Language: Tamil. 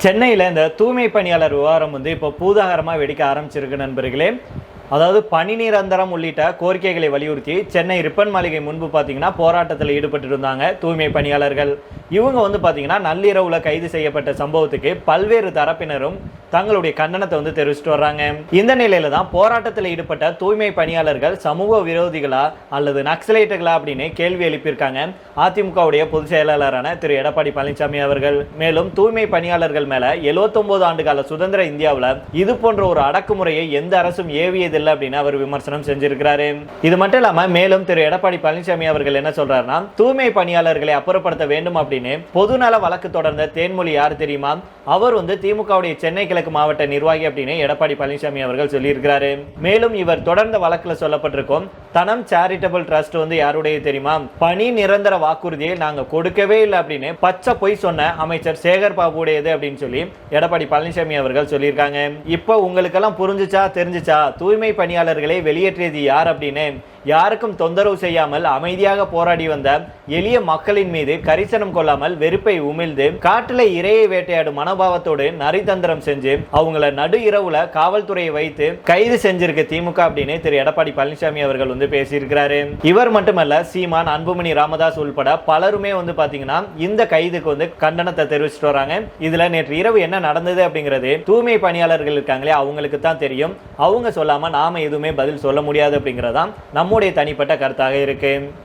சென்னையில் இந்த தூய்மை பணியாளர் விவகாரம் இப்போ பூதாகரமாக வெடிக்க ஆரம்பிச்சிருக்கு நண்பர்களே. அதாவது பணி நிரந்தரம் உள்ளிட்ட கோரிக்கைகளை வலியுறுத்தி சென்னை ரிப்பன் மாளிகை முன்பு பார்த்தீங்கன்னா போராட்டத்தில் ஈடுபட்டு இருந்தாங்க தூய்மை பணியாளர்கள். இவங்க பார்த்தீங்கன்னா நள்ளிரவுல கைது செய்யப்பட்ட சம்பவத்துக்கு பல்வேறு தரப்பினரும் தங்களுடைய கண்டனத்தை தெரிவிச்சுட்டு வர்றாங்க. இந்த நிலையில தான் போராட்டத்தில் ஈடுபட்ட தூய்மை பணியாளர்கள் சமூக விரோதிகளா அல்லது நக்சலைட்டுகளா அப்படின்னு கேள்வி எழுப்பியிருக்காங்க அதிமுகவுடைய பொதுச் செயலாளரான திரு எடப்பாடி பழனிசாமி அவர்கள். மேலும் தூய்மை பணியாளர்கள் மேல 79 ஆண்டு கால சுதந்திர இந்தியாவில் இது போன்ற ஒரு அடக்குமுறையை எந்த அரசும் ஏவியதில்லை அப்படின்னு அவர் விமர்சனம் செஞ்சிருக்கிறாரு. இது மட்டும் இல்லாம மேலும் திரு எடப்பாடி பழனிசாமி அவர்கள் என்ன சொல்றாருன்னா, தூய்மை பணியாளர்களை அப்புறப்படுத்த வேண்டும் அப்படின்னு பொதுநல வழக்கு தொடர்ந்த தேன்மொழி யார் தெரியுமா? அவர் திமுகவுடைய சென்னை கிழக்கு மாவட்ட நிர்வாகி அப்படின்னு எடப்பாடி பழனிசாமி அவர்கள் சொல்லியிருக்கிறாரு. மேலும் இவர் தொடர்ந்த வழக்குல சொல்லப்பட்டிருக்கும் தனம் சேரிட்டபிள் ட்ரஸ்ட் யாருடைய தெரியுமா? பணி நிரந்தர வாக்குறுதியை நாங்க கொடுக்கவே இல்லை அப்படின்னு பச்சை பொய் சொன்ன அமைச்சர் சேகர் பாபுடையது அப்படின்னு சொல்லி எடப்பாடி பழனிசாமி அவர்கள் சொல்லியிருக்காங்க. இப்போ உங்களுக்கெல்லாம் புரிஞ்சுச்சா, தெரிஞ்சுச்சா தூய்மை பணியாளர்களை வெளியேற்றியது யார் அப்படின்னு? யாருக்கும் தொந்தரவு செய்யாமல் அமைதியாக போராடி வந்த எளிய மக்களின் மீது கரிசனம் கொள்ளாமல் வெறுப்பை உமிழ்ந்து காட்டில இரையை வேட்டையாடும் மனோபாவத்தோடு நரிதந்திரம் செஞ்சு அவங்கள நடு இரவுல காவல்துறையை வைத்து கைது செஞ்சிருக்க திமுக அப்படின்னு திரு எடப்பாடி பழனிசாமி அவர்கள் பேசியிருக்கிறாரு. இவர் மட்டுமல்ல, சீமான், அன்புமணி ராமதாஸ் உள்பட பலருமே பாத்தீங்கன்னா இந்த கைதுக்கு கண்டனத்தை தெரிவிச்சுட்டு வராங்க. இதுல நேற்று இரவு என்ன நடந்தது அப்படிங்கிறது தூய்மை பணியாளர்கள் இருக்காங்களே அவங்களுக்கு தான் தெரியும். அவங்க சொல்லாம நாம எதுவுமே பதில் சொல்ல முடியாது அப்படிங்கறதான் நம்முடைய தனிப்பட்ட கருத்தாக இருக்கு.